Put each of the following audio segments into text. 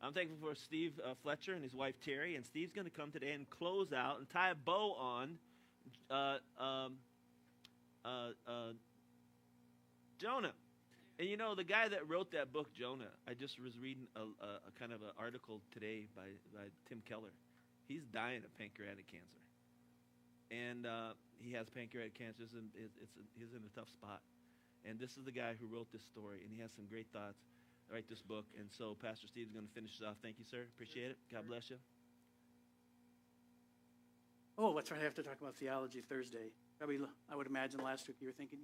I'm thankful for Steve Fletcher and his wife Terry. And Steve's going to come today and close out and tie a bow on Jonah. And you know, the guy that wrote that book, Jonah, I just was reading a kind of an article today by Tim Keller. He's dying of pancreatic cancer. And he has pancreatic cancer, and he's in a tough spot. And this is the guy who wrote this story, and he has some great thoughts. Write this book, and so Pastor Steve's going to finish us off. Thank you, sir. Appreciate it. God bless you. Oh, that's right. I have to talk about Theology Thursday. Probably, I would imagine last week you were thinking,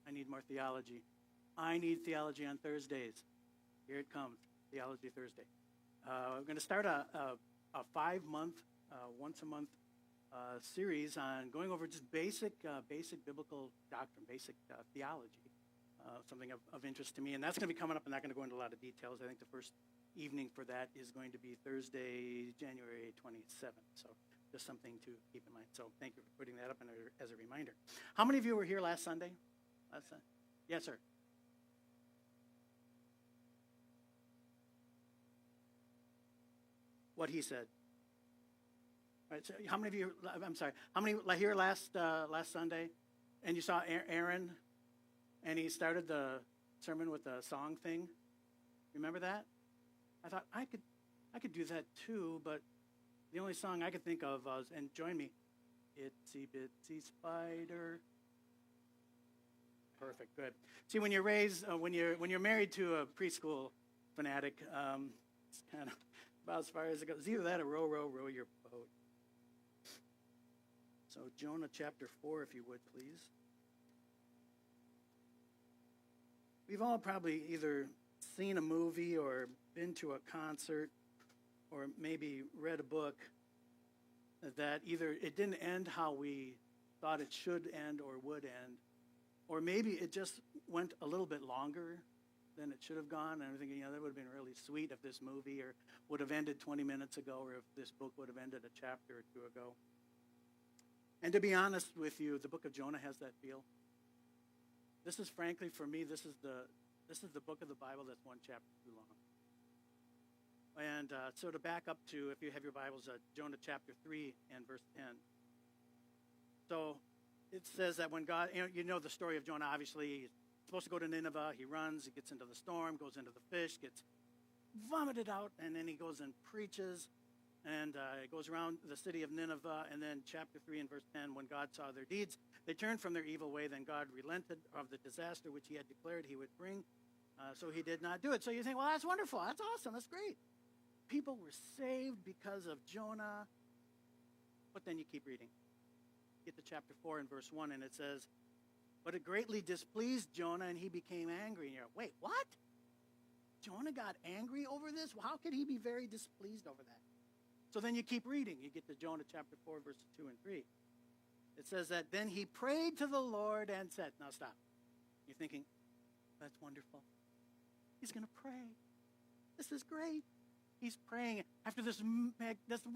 I need more theology. I need theology on Thursdays. Here it comes, Theology Thursday. We're going to start a 5-month, once-a-month series on going over just basic biblical doctrine, basic theology, something of interest to me. And that's going to be coming up. I'm not going to go into a lot of details. I think the first evening for that is going to be Thursday, January 27th. So just something to keep in mind. So thank you for putting that up as a reminder. How many of you were here last Sunday? Yes, sir. What he said. All right, so how many of you, how many here last Sunday, and you saw Aaron, and he started the sermon with the song thing? Remember that? I thought I could do that too, but the only song I could think of was, and join me, Itsy Bitsy Spider. Perfect, good. See, when you're raised, when you're married to a preschool fanatic, it's kind of about as far as it goes. It's either that or row, row, row your boat. So Jonah chapter 4, if you would, please. We've all probably either seen a movie or been to a concert or maybe read a book that either it didn't end how we thought it should end or would end, or maybe it just went a little bit longer than it should have gone. And I'm thinking, that would have been really sweet if this movie would have ended 20 minutes ago, or if this book would have ended a chapter or two ago. And to be honest with you, the book of Jonah has that feel. This is, frankly, for me, this is the book of the Bible that's one chapter too long. And so to back up to, if you have your Bibles, Jonah chapter 3 and verse 10. So it says that when God, you know the story of Jonah, obviously. He's supposed to go to Nineveh. He runs. He gets into the storm, goes into the fish, gets vomited out, and then he goes and preaches. And it goes around the city of Nineveh. And then chapter 3 and verse 10, when God saw their deeds, they turned from their evil way. Then God relented of the disaster which he had declared he would bring. So he did not do it. So you think, well, that's wonderful. That's awesome. That's great. People were saved because of Jonah. But then you keep reading. Get to chapter 4 and verse 1, and it says, but it greatly displeased Jonah, and he became angry. And you're like, wait, what? Jonah got angry over this? Well, how could he be very displeased over that? So then you keep reading. You get to Jonah chapter 4, verses 2 and 3. It says that then he prayed to the Lord and said, now stop. You're thinking, that's wonderful. He's going to pray. This is great. He's praying after this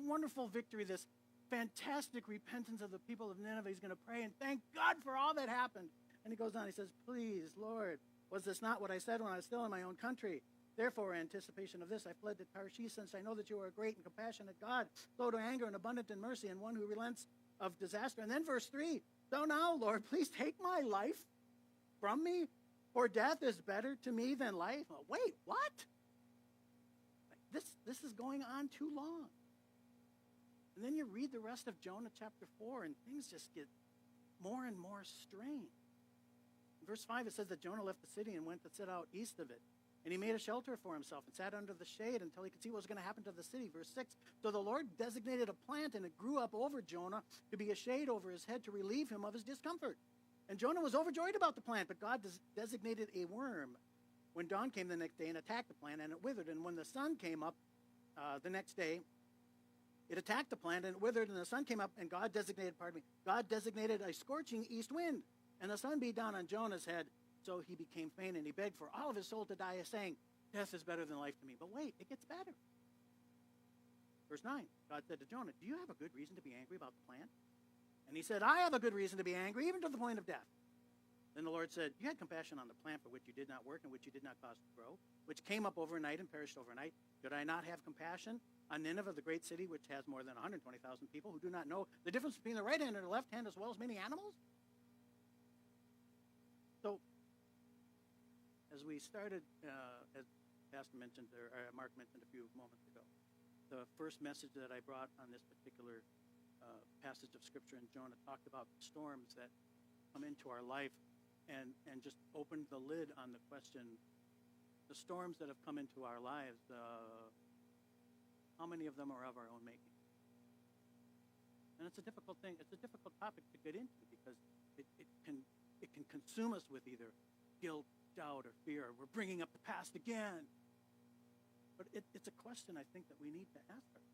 wonderful victory, this fantastic repentance of the people of Nineveh. He's going to pray and thank God for all that happened. And he goes on, he says, please, Lord, was this not what I said when I was still in my own country? Therefore, in anticipation of this, I fled to Tarshish, since I know that you are a great and compassionate God, slow to anger and abundant in mercy, and one who relents of disaster. And then verse 3, so now, Lord, please take my life from me, for death is better to me than life. Oh, wait, what? This is going on too long. And then you read the rest of Jonah chapter 4, and things just get more and more strange. In verse 5, it says that Jonah left the city and went to sit out east of it. And he made a shelter for himself and sat under the shade until he could see what was going to happen to the city. Verse 6, so the Lord designated a plant, and it grew up over Jonah to be a shade over his head to relieve him of his discomfort. And Jonah was overjoyed about the plant, but God designated a worm when dawn came the next day and attacked the plant, and it withered. And when the sun came up the next day, it attacked the plant, and it withered, and the sun came up, and God designated a scorching east wind. And the sun beat down on Jonah's head, so he became faint, and he begged for all of his soul to die, saying, death is better than life to me. But wait, it gets better. Verse 9, God said to Jonah, do you have a good reason to be angry about the plant? And he said, I have a good reason to be angry, even to the point of death. Then the Lord said, you had compassion on the plant for which you did not work and which you did not cause to grow, which came up overnight and perished overnight. Did I not have compassion on Nineveh, the great city, which has more than 120,000 people who do not know the difference between the right hand and the left hand, as well as many animals? So, as we started, as Pastor mentioned, or Mark mentioned a few moments ago, the first message that I brought on this particular passage of Scripture in Jonah talked about storms that come into our life and just opened the lid on the question, the storms that have come into our lives, how many of them are of our own making? And it's a difficult thing. It's a difficult topic to get into because it can consume us with either guilt, doubt, or fear. We're bringing up the past again. But it's a question, I think, that we need to ask ourselves.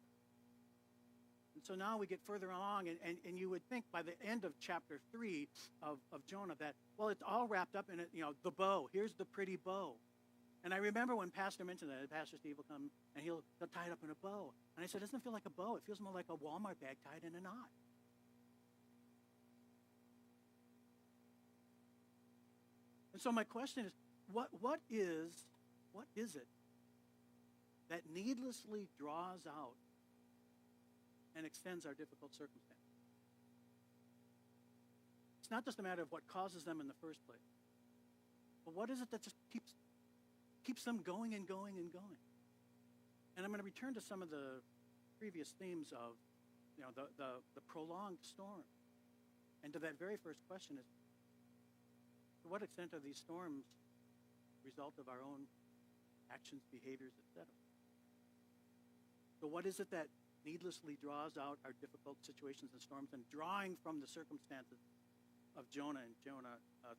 And so now we get further along, and you would think by the end of chapter 3 of Jonah that, well, it's all wrapped up in it, the bow. Here's the pretty bow. And I remember when Pastor mentioned that, Pastor Steve will come, and he'll tie it up in a bow. And I said, it doesn't feel like a bow. It feels more like a Walmart bag tied in a knot. And so my question is, what is it that needlessly draws out and extends our difficult circumstances? It's not just a matter of what causes them in the first place, but what is it that just keeps them going and going and going? And I'm going to return to some of the previous themes of, the prolonged storm, and to that very first question is, to what extent are these storms a result of our own actions, behaviors, etc.? So what is it that needlessly draws out our difficult situations and storms, and drawing from the circumstances of Jonah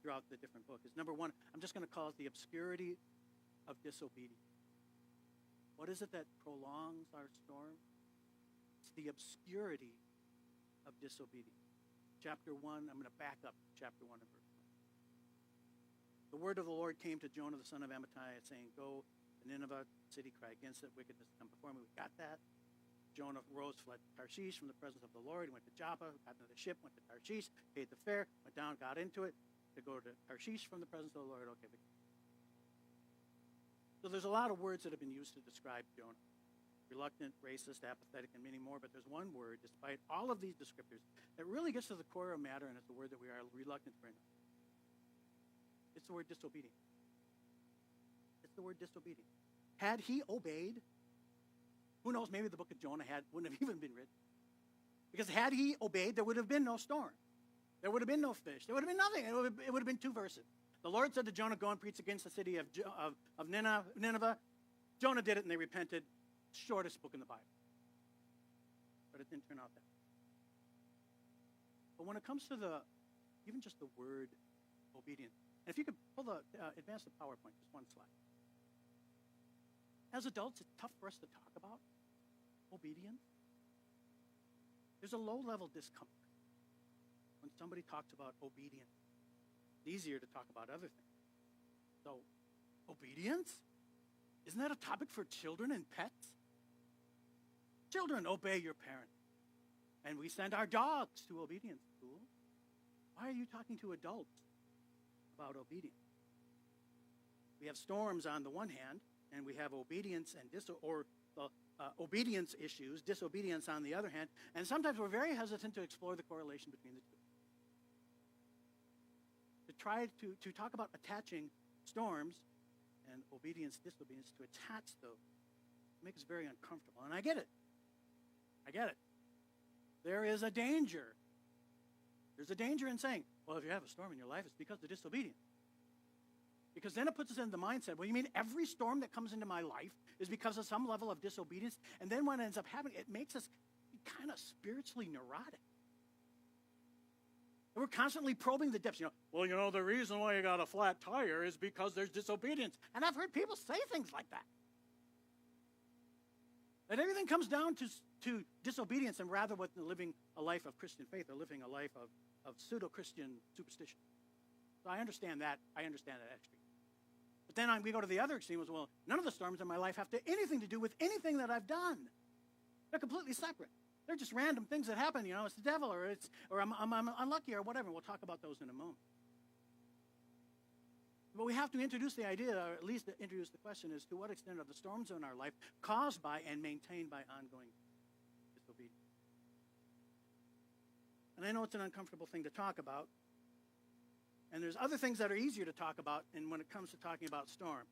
throughout the different books is, number one, I'm just going to call it the obscurity of disobedience. What is it that prolongs our storm? It's the obscurity of disobedience. Chapter 1, I'm going to back up to chapter 1 and verse 1. The word of the Lord came to Jonah, the son of Amittai, saying, go to Nineveh city, cry against it, wickedness come before me. We got that. Jonah rose, fled to Tarshish from the presence of the Lord. He went to Joppa, got into the ship, went to Tarshish, paid the fare, went down, got into it, to go to Tarshish from the presence of the Lord. Okay. So there's a lot of words that have been used to describe Jonah. Reluctant, racist, apathetic, and many more. But there's one word, despite all of these descriptors, that really gets to the core of matter, and it's the word that we are reluctant to bring up. It's the word disobedient. It's the word disobedient. Had he obeyed, who knows, maybe the book of Jonah wouldn't have even been written. Because had he obeyed, there would have been no storm. There would have been no fish. There would have been nothing. It would have been 2 verses. The Lord said to Jonah, go and preach against the city of Nineveh. Jonah did it, and they repented. Shortest book in the Bible. But it didn't turn out that way. But when it comes to even just the word obedience, and if you could advance the PowerPoint, just one slide. As adults, it's tough for us to talk about obedience. There's a low-level discomfort when somebody talks about obedience. It's easier to talk about other things. So, obedience? Isn't that a topic for children and pets? Children, obey your parents. And we send our dogs to obedience school. Why are you talking to adults about obedience? We have storms on the one hand, and we have obedience and obedience issues, disobedience on the other hand, and sometimes we're very hesitant to explore the correlation between the two. To try to talk about attaching storms and obedience, disobedience, to attach those, makes us very uncomfortable. And I get it. There is a danger. There's a danger in saying, well, if you have a storm in your life, it's because of disobedience. Because then it puts us in the mindset, well, you mean every storm that comes into my life is because of some level of disobedience? And then when it ends up happening, it makes us kind of spiritually neurotic. And we're constantly probing the depths. Well, the reason why you got a flat tire is because there's disobedience. And I've heard people say things like that. That everything comes down to disobedience, and rather than living a life of Christian faith or living a life of pseudo-Christian superstition. So I understand that. extreme. But then we go to the other extreme as well. None of the storms in my life have anything to do with anything that I've done. They're completely separate. They're just random things that happen. It's the devil, or I'm unlucky, or whatever. We'll talk about those in a moment. But we have to introduce the idea, or at least introduce the question, as to what extent are the storms in our life caused by and maintained by ongoing disobedience. And I know it's an uncomfortable thing to talk about. And there's other things that are easier to talk about when it comes to talking about storms.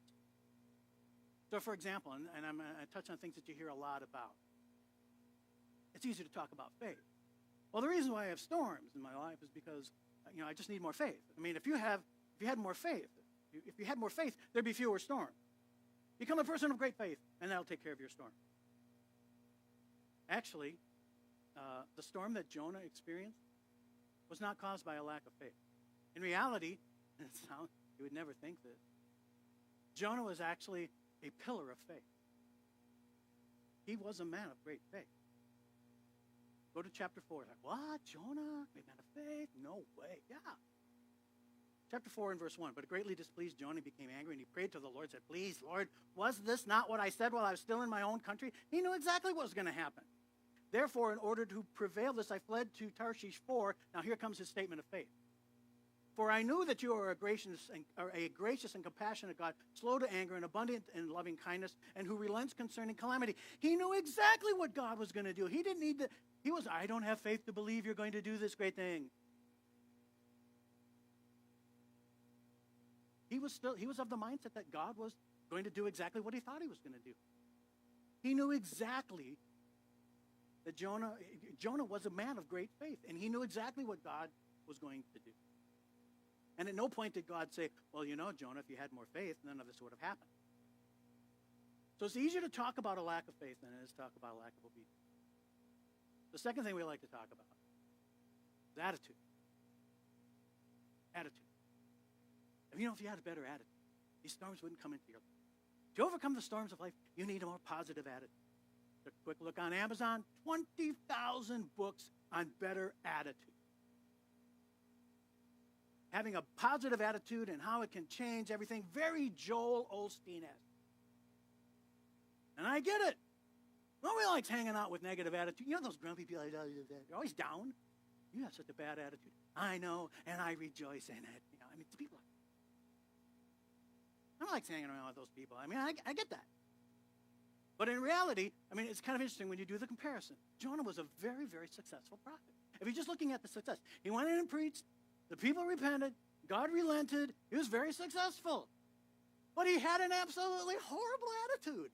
So, for example, and I'm going to touch on things that you hear a lot about. It's easy to talk about faith. Well, the reason why I have storms in my life is because, I just need more faith. I mean, if you had more faith, there'd be fewer storms. Become a person of great faith, and that'll take care of your storm. Actually, the storm that Jonah experienced was not caused by a lack of faith. In reality, you would never think this, Jonah was actually a pillar of faith. He was a man of great faith. Go to chapter 4. Like, what? Jonah? A man of faith? No way. Yeah. Chapter 4 and verse 1. But it greatly displeased Jonah, became angry, and he prayed to the Lord, said, please, Lord, was this not what I said while I was still in my own country? He knew exactly what was going to happen. Therefore, in order to prevail this, I fled to Tarshish 4. Now here comes his statement of faith. For I knew that you are a gracious and compassionate God, slow to anger and abundant in loving kindness, and who relents concerning calamity. He knew exactly what God was going to do. He didn't need to. I don't have faith to believe you're going to do this great thing. He was of the mindset that God was going to do exactly what he thought he was going to do. He knew exactly that Jonah was a man of great faith, and he knew exactly what God was going to do. And at no point did God say, well, Jonah, if you had more faith, none of this would have happened. So it's easier to talk about a lack of faith than it is to talk about a lack of obedience. The second thing we like to talk about is attitude. Attitude. If you had a better attitude, these storms wouldn't come into your life. To overcome the storms of life, you need a more positive attitude. A quick look on Amazon, 20,000 books on better attitude. Having a positive attitude and how it can change everything, very Joel Osteen-esque. And I get it. Nobody likes hanging out with negative attitude. Those grumpy people, they're always down. You have such a bad attitude. I know, and I rejoice in it. It's people like I don't like hanging around with those people. I get that. But in reality, it's kind of interesting when you do the comparison. Jonah was a very, very successful prophet. If you're just looking at the success, he went in and preached, the people repented, God relented, he was very successful. But he had an absolutely horrible attitude.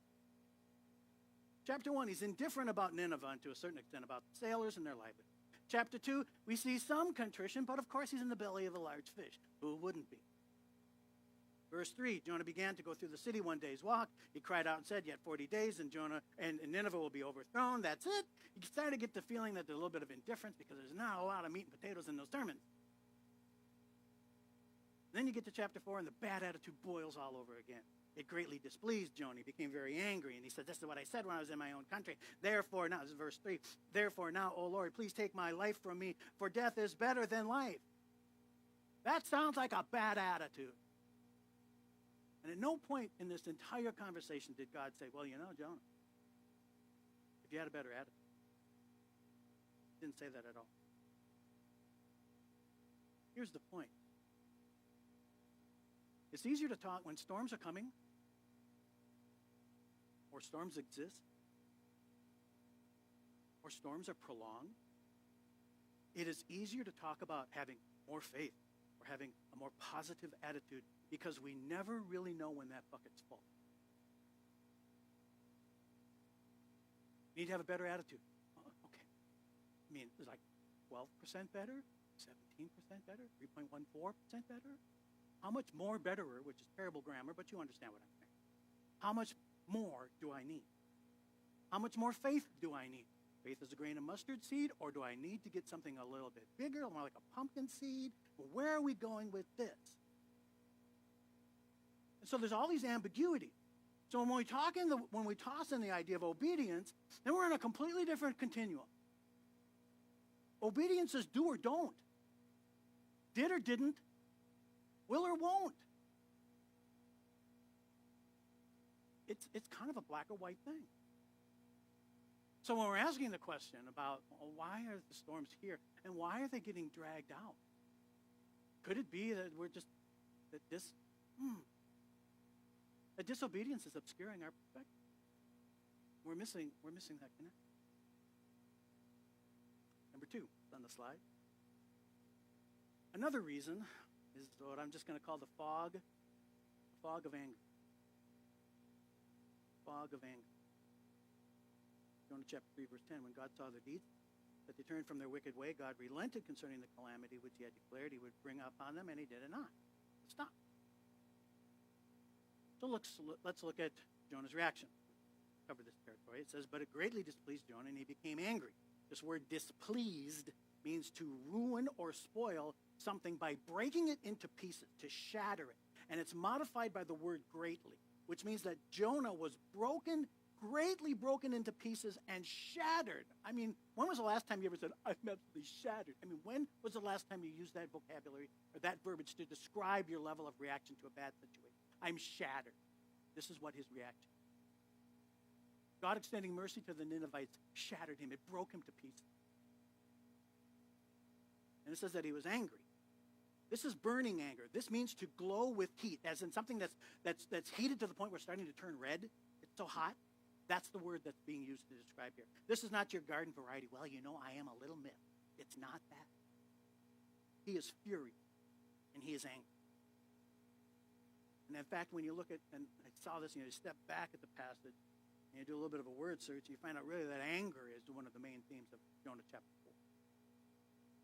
Chapter 1, he's indifferent about Nineveh and to a certain extent about the sailors and their livelihood. Chapter 2, we see some contrition, but of course he's in the belly of a large fish. Who wouldn't be? Verse 3, Jonah began to go through the city one day's walk. He cried out and said, yet 40 days and Nineveh will be overthrown. That's it. You started to get the feeling that there's a little bit of indifference because there's not a lot of meat and potatoes in those sermons. Then you get to chapter 4 and the bad attitude boils all over again. It greatly displeased Jonah. He became very angry and he said, this is what I said when I was in my own country. Therefore now, this is verse 3, therefore now, O Lord, please take my life from me, for death is better than life. That sounds like a bad attitude. And at no point in this entire conversation did God say, well, Jonah, if you had a better attitude. He didn't say that at all. Here's the point. It's easier to talk when storms are coming or storms exist or storms are prolonged. It is easier to talk about having more faith or having a more positive attitude because we never really know when that bucket's full. You need to have a better attitude. Oh, okay. It's like 12% better, 17% better, 3.14% better. How much more betterer, which is terrible grammar, but you understand what I'm saying. How much more do I need? How much more faith do I need? Faith is a grain of mustard seed, or do I need to get something a little bit bigger, more like a pumpkin seed? Where are we going with this? And so there's all these ambiguities. So when we toss in the idea of obedience, then we're in a completely different continuum. Obedience is do or don't. Did or didn't. Will or won't. It's kind of a black or white thing. So when we're asking the question about why are the storms here and why are they getting dragged out? Could it be that That disobedience is obscuring our perspective. We're missing that connection. Number 2, it's on the slide. Another reason is what I'm just going to call the fog of anger. Fog of anger. Jonah chapter 3, verse 10, when God saw their deeds, that they turned from their wicked way, God relented concerning the calamity which he had declared he would bring upon them, and he did it not. Stop. So let's look at Jonah's reaction. Cover this territory. It says, but it greatly displeased Jonah, and he became angry. This word displeased means to ruin or spoil something by breaking it into pieces, to shatter it. And it's modified by the word greatly, which means that Jonah was greatly broken into pieces and shattered. I mean, when was the last time you ever said, I'm absolutely shattered? I mean, when was the last time you used that vocabulary or that verbiage to describe your level of reaction to a bad situation? I'm shattered. This is what his reaction. God extending mercy to the Ninevites shattered him. It broke him to pieces. And it says that he was angry. This is burning anger. This means to glow with heat, as in something that's heated to the point where it's starting to turn red. It's so hot. That's the word that's being used to describe here. This is not your garden variety. Well, you know, I am a little myth. It's not that. He is furious, and he is angry. And in fact, when you look at, and I saw this, you step back at the passage, and you do a little bit of a word search, you find out really that anger is one of the main themes of Jonah chapter 4.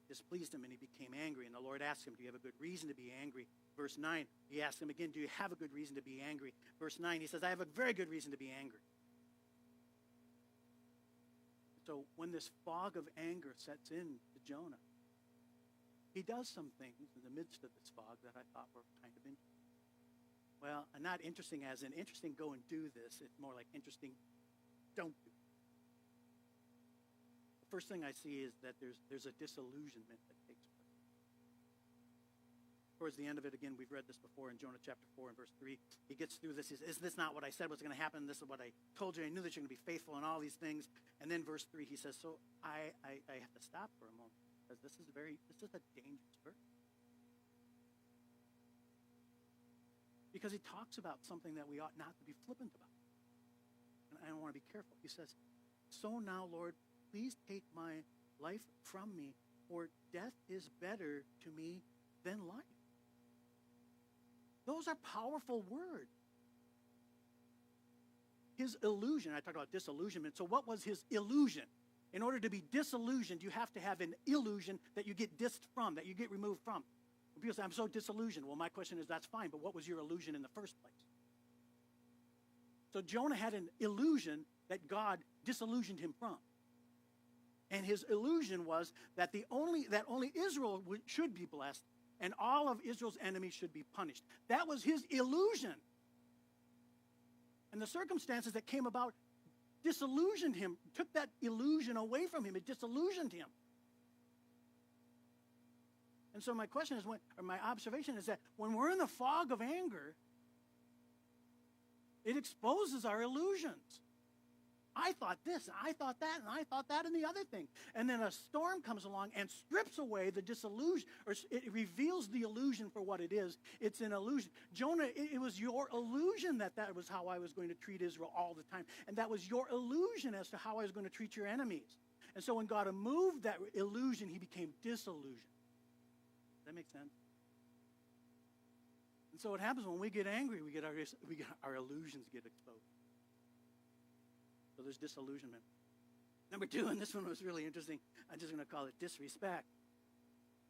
Displeased him, and he became angry. And the Lord asked him, do you have a good reason to be angry? Verse 9, he asked him again, do you have a good reason to be angry? Verse 9, he says, I have a very good reason to be angry. So when this fog of anger sets in to Jonah, he does some things in the midst of this fog that I thought were kind of interesting. Well, not interesting as in interesting, go and do this. It's more like interesting, don't do it. The first thing I see is that there's a disillusionment that takes place. Towards the end of it, again, we've read this before in Jonah chapter 4 and verse 3. He gets through this. He says, is this not what I said was going to happen? This is what I told you. I knew that you're going to be faithful in all these things. And then verse 3, he says, so I have to stop for a moment because this is a dangerous verse. Because he talks about something that we ought not to be flippant about. And I want to be careful. He says, so now, Lord, please take my life from me, for death is better to me than life. Those are powerful words. His illusion, I talked about disillusionment. So what was his illusion? In order to be disillusioned, you have to have an illusion that you get dissed from, that you get removed from. People say, I'm so disillusioned. Well, my question is, that's fine, but what was your illusion in the first place? So Jonah had an illusion that God disillusioned him from. And his illusion was that only Israel should be blessed and all of Israel's enemies should be punished. That was his illusion. And the circumstances that came about disillusioned him, took that illusion away from him. It disillusioned him. And so my question is, my observation is that when we're in the fog of anger, it exposes our illusions. I thought this, and I thought that, and I thought that, and the other thing. And then a storm comes along and strips away the disillusion, or it reveals the illusion for what it is. It's an illusion. Jonah, it was your illusion that was how I was going to treat Israel all the time. And that was your illusion as to how I was going to treat your enemies. And so when God removed that illusion, he became disillusioned. Does that make sense? And so what happens when we get angry, our illusions get exposed. So there's disillusionment. Number 2, and this one was really interesting, I'm just going to call it disrespect.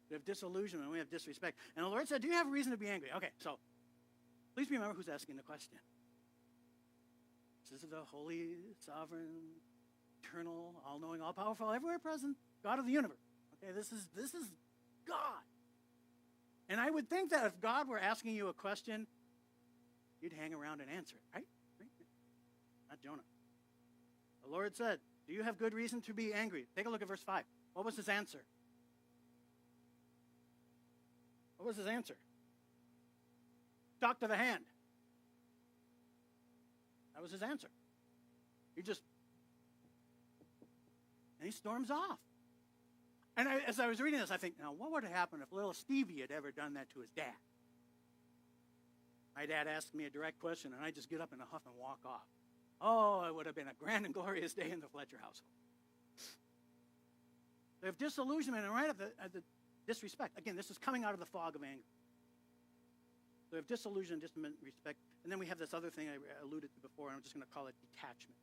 We have disillusionment, we have disrespect. And the Lord said, do you have a reason to be angry? Okay, so please remember who's asking the question. This is the holy, sovereign, eternal, all-knowing, all-powerful, everywhere present God of the universe. Okay, this is God. And I would think that if God were asking you a question, you'd hang around and answer it, right? Not Jonah. The Lord said, do you have good reason to be angry? Take a look at verse 5. What was his answer? What was his answer? Talk to the hand. That was his answer. And he storms off. And as I was reading this, I think, now what would have happened if little Stevie had ever done that to his dad? My dad asked me a direct question, and I just get up in a huff and walk off. Oh, it would have been a grand and glorious day in the Fletcher household. They have disillusionment and right at the disrespect. Again, this is coming out of the fog of anger. So we have disillusion, disrespect, and then we have this other thing I alluded to before, and I'm just going to call it detachment.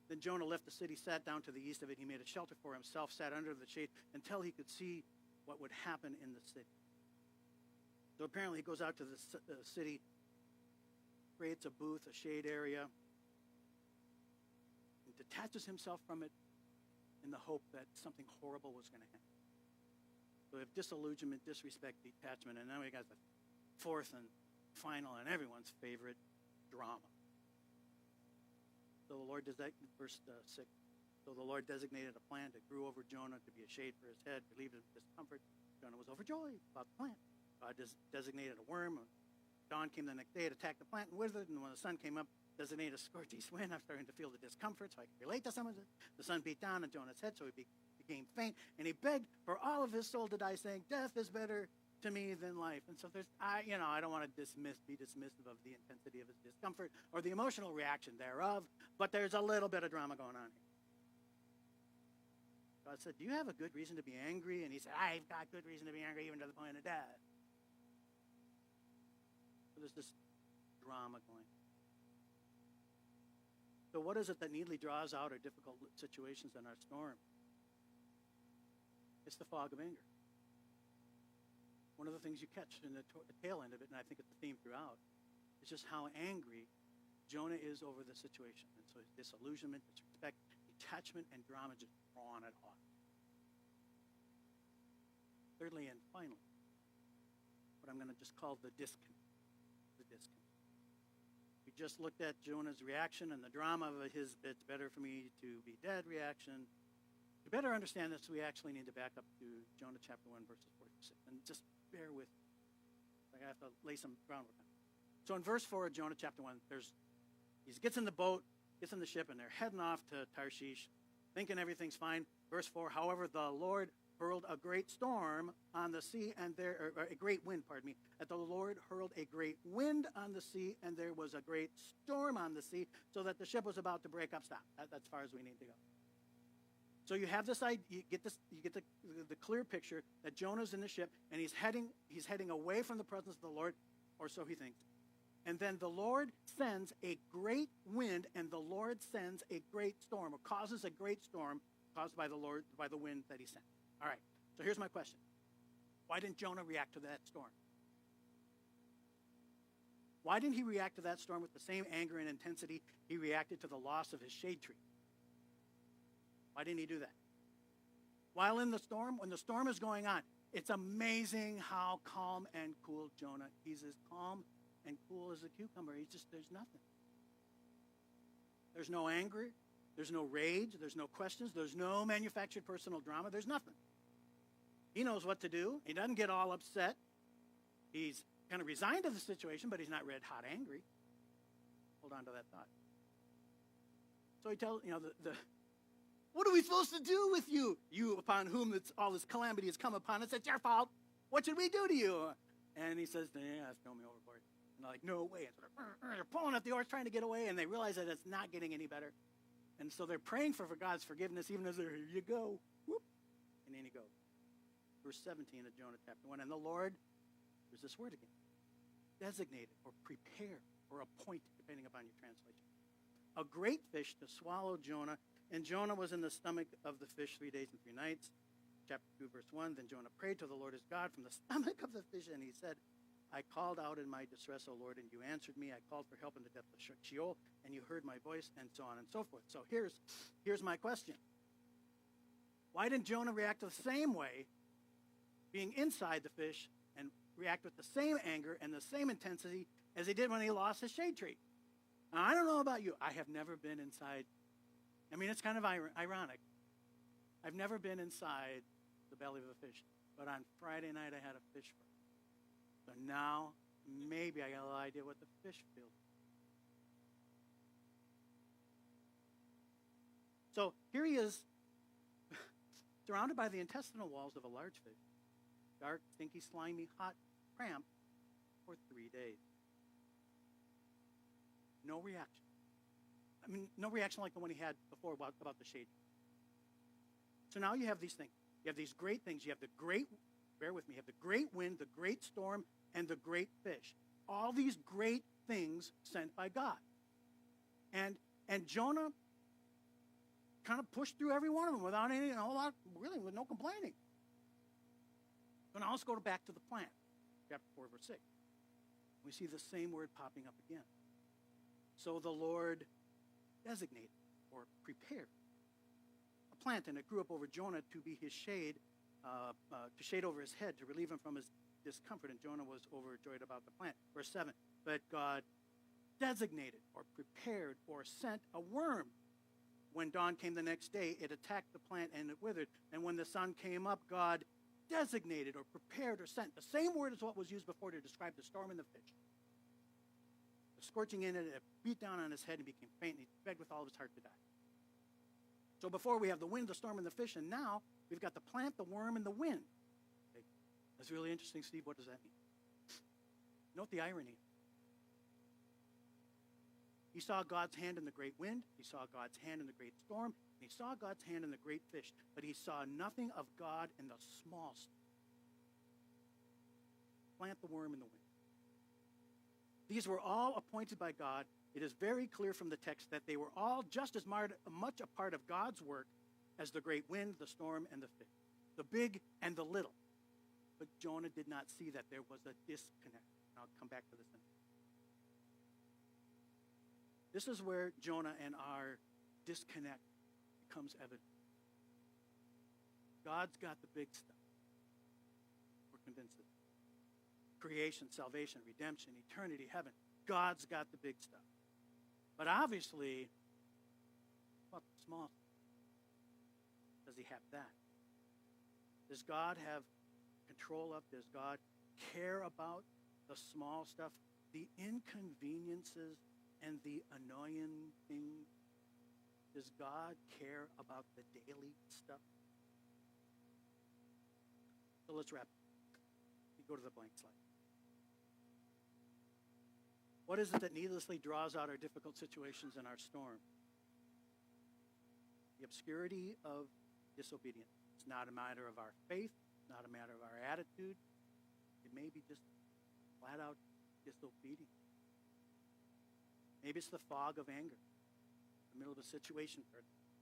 Then Jonah left the city, sat down to the east of it. He made a shelter for himself, sat under the shade until he could see what would happen in the city. So apparently he goes out to the city, creates a booth, a shade area, and detaches himself from it in the hope that something horrible was going to happen. So we have disillusionment, disrespect, detachment, and now we got the fourth and final and everyone's favorite, drama. So the Lord verse 6. So the Lord designated a plant that grew over Jonah to be a shade for his head, relieved him of discomfort. Jonah was overjoyed about the plant. God designated a worm. Dawn came the next day, it attacked the plant and withered, and when the sun came up, designated a scorching wind. I'm starting to feel the discomfort, so I can relate to some of it. The sun beat down on Jonah's head, so he became faint, and he begged for all of his soul to die, saying, death is better to me than life. And so I don't want to be dismissive of the intensity of his discomfort or the emotional reaction thereof, but there's a little bit of drama going on here. God said, do you have a good reason to be angry? And he said, I've got good reason to be angry, even to the point of death. So there's this drama going on. So what is it that neatly draws out our difficult situations in our storm? It's the fog of anger. One of the things you catch in the tail end of it, and I think it's the theme throughout, is just how angry Jonah is over the situation. And so disillusionment, disrespect, detachment, and drama just drawn it off. Thirdly and finally, what I'm going to just call the disconnect. The disconnect. We just looked at Jonah's reaction and the drama of his "it's better for me to be dead" reaction. To better understand this, we actually need to back up to Jonah chapter 1, verses 4 to 6. And just bear with me. I have to lay some groundwork on it. So in verse 4 of Jonah chapter 1, he gets in the boat, gets in the ship, and they're heading off to Tarshish, thinking everything's fine. Verse 4, however, the Lord hurled a great storm on the sea, and a great wind, that the Lord hurled a great wind on the sea, and there was a great storm on the sea, so that the ship was about to break up. Stop. That's as far as we need to go. So you have this idea, you get the clear picture that Jonah's in the ship, and he's heading away from the presence of the Lord, or so he thinks. And then the Lord sends a great wind, and the Lord sends a great storm, or causes a great storm caused by the wind that he sent. All right, so here's my question. Why didn't Jonah react to that storm? Why didn't he react to that storm with the same anger and intensity he reacted to the loss of his shade tree? Why didn't he do that? While in the storm, when the storm is going on, it's amazing how calm and cool Jonah. He's as calm and cool as a cucumber. There's nothing. There's no anger. There's no rage. There's no questions. There's no manufactured personal drama. There's nothing. He knows what to do. He doesn't get all upset. He's kind of resigned to the situation, but he's not red hot angry. Hold on to that thought. So he tells, what are we supposed to do with you? You upon whom all this calamity has come upon us. It's your fault. What should we do to you? And he says, throw me overboard. And they're like, no way. And so they're pulling at the oars, trying to get away, and they realize that it's not getting any better. And so they're praying for God's forgiveness, even as they're, here you go. Whoop. And in he goes. Verse 17 of Jonah chapter 1. And the Lord, there's this word again, designated or prepared or appointed, depending upon your translation, a great fish to swallow Jonah. And Jonah was in the stomach of the fish 3 days and 3 nights. Chapter 2, verse 1. Then Jonah prayed to the Lord his God from the stomach of the fish, and he said, I called out in my distress, O Lord, and you answered me. I called for help in the depth of Sheol, and you heard my voice, and so on and so forth. So here's my question. Why didn't Jonah react the same way, being inside the fish, and react with the same anger and the same intensity as he did when he lost his shade tree? Now, I don't know about you. I have never been inside. I mean, it's kind of ironic. I've never been inside the belly of a fish, but on Friday night I had a fish fry. So now, maybe I got a little idea what the fish feels. So here he is, surrounded by the intestinal walls of a large fish, dark, stinky, slimy, hot, cramped, for 3 days. No reaction. I mean, no reaction like the one he had before about the shade. So now you have these things. You have these great things. You have the great, bear with me, you have the great wind, the great storm, and the great fish. All these great things sent by God. And Jonah kind of pushed through every one of them without any, a whole lot, really, with no complaining. So now let's go back to the plant, chapter 4, verse 6. We see the same word popping up again. So the Lord designated or prepared a plant, and it grew up over Jonah to be his shade, to shade over his head, to relieve him from his discomfort. And Jonah was overjoyed about the plant. Verse 7, but God designated or prepared or sent a worm. When dawn came the next day, it attacked the plant and it withered. And when the sun came up, God designated or prepared or sent. The same word as what was used before to describe the storm and the fish. The scorching in it beat down on his head and became faint, and he begged with all of his heart to die. So before we have the wind, the storm, and the fish, and now we've got the plant, the worm, and the wind. Okay. That's really interesting, Steve. What does that mean? Note the irony. He saw God's hand in the great wind. He saw God's hand in the great storm. And he saw God's hand in the great fish. But he saw nothing of God in the small stuff. Plant, the worm, and the wind. These were all appointed by God. It is very clear from the text that they were all just as much a part of God's work as the great wind, the storm, and the fish. The big and the little. But Jonah did not see that there was a disconnect. And I'll come back to this in a minute. This is where Jonah and our disconnect becomes evident. God's got the big stuff. We're convinced of it. Creation, salvation, redemption, eternity, heaven. God's got the big stuff. But obviously, what about the small stuff? Does he have that? Does God have control of? Does God care about the small stuff, the inconveniences, and the annoying things? Does God care about the daily stuff? So let's wrap it. You go to the blank slide. What is it that needlessly draws out our difficult situations and our storm? The obscurity of disobedience. It's not a matter of our faith, not a matter of our attitude. It may be just flat out disobedience. Maybe it's the fog of anger. In the middle of a situation,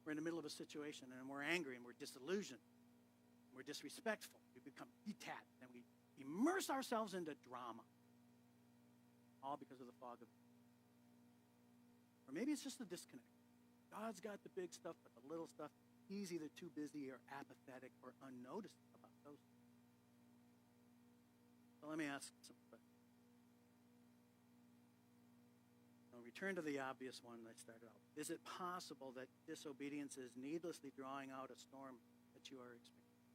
we're in the middle of a situation and we're angry and we're disillusioned. We're disrespectful. We become detached and we immerse ourselves into drama. All because of the fog of anger. Or maybe it's just a disconnect. God's got the big stuff, but the little stuff, he's either too busy or apathetic or unnoticed about those things. So let me ask some questions. I'll return to the obvious one that I started out. Is it possible that disobedience is needlessly drawing out a storm that you are experiencing?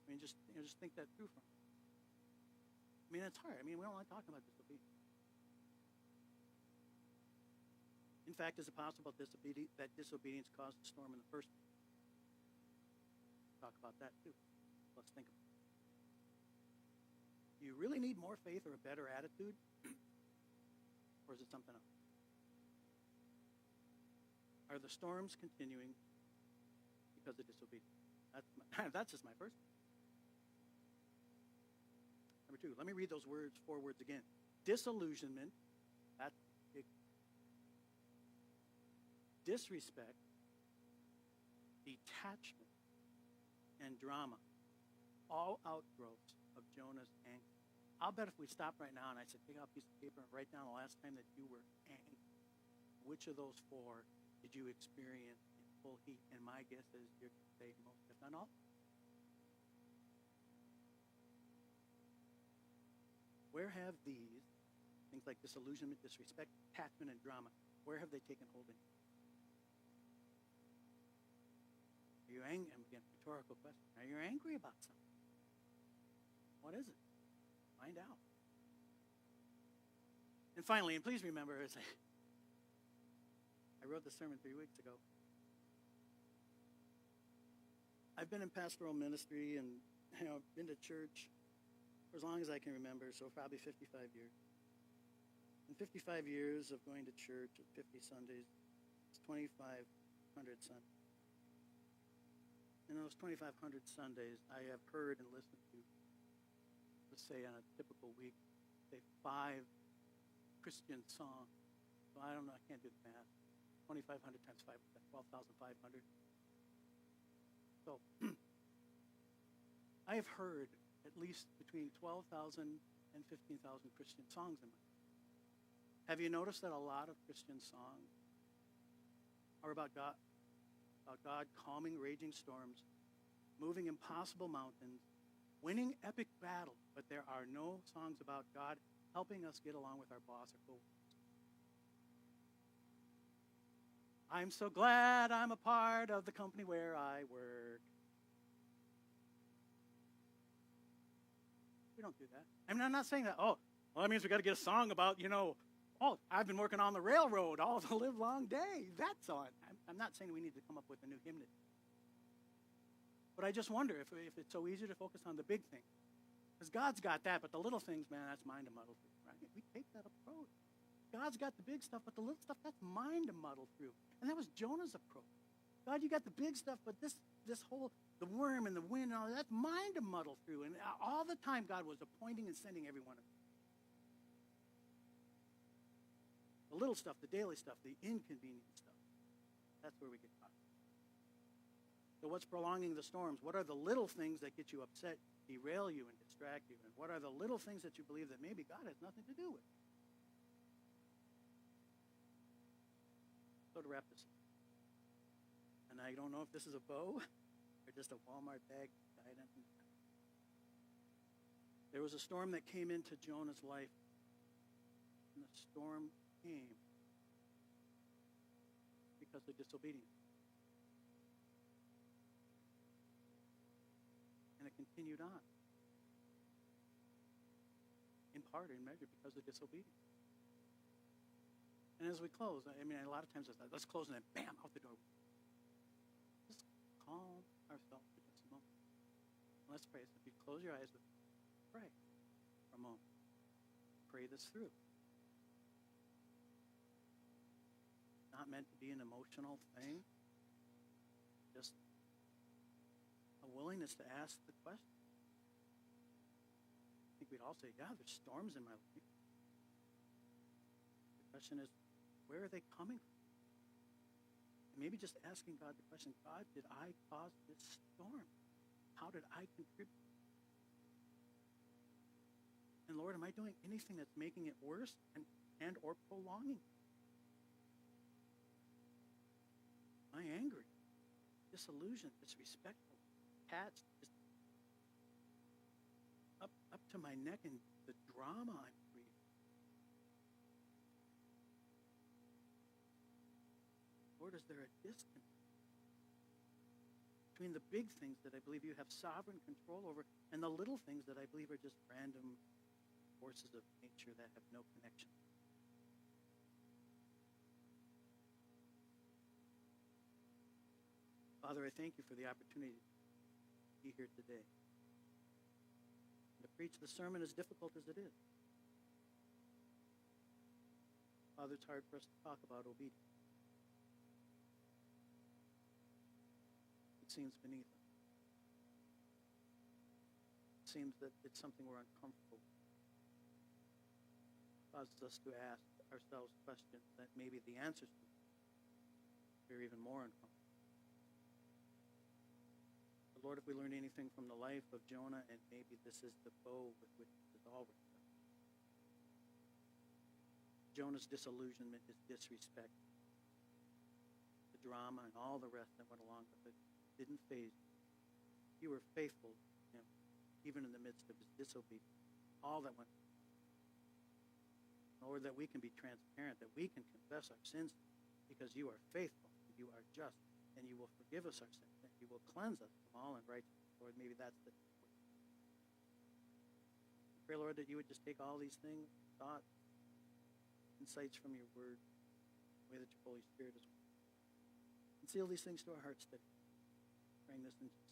I mean, just think that through for me. I mean, it's hard. I mean, we don't like talking about disobedience. In fact, is it possible that disobedience caused the storm in the first place? Talk about that too. Let's think about it. Do you really need more faith or a better attitude? Or is it something else? Are the storms continuing because of disobedience? That's just my first one. Number 2, let me read those words, 4 words again. Disillusionment, that's big. Disrespect, detachment, and drama, all outgrowths of Jonah's anger. I'll bet if we stopped right now and I said, take out a piece of paper and write down the last time that you were angry, which of those 4 did you experience in full heat? And my guess is you're going to say most, if not all. Where have these, things like disillusionment, disrespect, attachment, and drama, where have they taken hold in you? Are you angry? Again, rhetorical question. Are you angry about something? What is it? Find out. And finally, and please remember, as I wrote the sermon 3 weeks ago, I've been in pastoral ministry and been to church for as long as I can remember, so probably 55 years. In 55 years of going to church at 50 Sundays, it's 2,500 Sundays. In those 2,500 Sundays, I have heard and listened to, let's say on a typical week, say 5 Christian songs. So I don't know, I can't do the math. 2,500 times 5, 12,500. So I have heard at least between 12,000 and 15,000 Christian songs in my life. Have you noticed that a lot of Christian songs are about God calming raging storms, moving impossible mountains, winning epic battles, but there are no songs about God helping us get along with our boss or coworkers. I'm so glad I'm a part of the company where I work. We don't do that. I mean, I'm not saying that, well, that means we got to get a song about, I've been working on the railroad all the live long day. That song. I'm not saying we need to come up with a new hymn. But I just wonder if it's so easy to focus on the big thing. Because God's got that, but the little things, man, that's mine to muddle through, right? We take that approach. God's got the big stuff, but the little stuff, that's mine to muddle through. And that was Jonah's approach. God, you got the big stuff, but this whole, the worm and the wind and all that's mine to muddle through. And all the time, God was appointing and sending every one of them. The little stuff, the daily stuff, the inconvenient stuff. That's where we get caught. So what's prolonging the storms? What are the little things that get you upset, derail you, and distract you? And what are the little things that you believe that maybe God has nothing to do with? So to wrap this up, and I don't know if this is a bow or just a Walmart bag tied in. There was a storm that came into Jonah's life, and the storm came because of disobedience. And it continued on, in part, in measure, because of disobedience. And as we close, I mean, a lot of times it's like, let's close, and then bam, out the door. Just calm ourselves for just a moment. Let's pray. So if you close your eyes, pray for a moment. Pray this through. Not meant to be an emotional thing. Just a willingness to ask the question. I think we'd all say, yeah, there's storms in my life. The question is, where are they coming from? And maybe just asking God the question, God, did I cause this storm? How did I contribute? And Lord, am I doing anything that's making it worse and or prolonging it? Am I angry, disillusioned, disrespectful, attached, just up to my neck in the drama I'm creating? Lord, is there a disconnect between the big things that I believe you have sovereign control over and the little things that I believe are just random forces of nature that have no connection? Father, I thank you for the opportunity to be here today. And to preach the sermon as difficult as it is. Father, it's hard for us to talk about obedience. It seems beneath us. It seems that it's something we're uncomfortable with. It causes us to ask ourselves questions that maybe the answers to are even more uncomfortable. Lord, if we learn anything from the life of Jonah, and maybe this is the bow with which this is all written up. Jonah's disillusionment, his disrespect, the drama, and all the rest that went along with it didn't faze you. You were faithful to him, even in the midst of his disobedience, all that went on. Lord, that we can be transparent, that we can confess our sins, because you are faithful, you are just, and you will forgive us our sins. You will cleanse us from all unrighteousness. Lord, maybe that's the I pray, Lord, that you would just take all these things, thoughts, insights from your word, the way that your Holy Spirit is. And seal these things to our hearts today. Praying this in Jesus' name.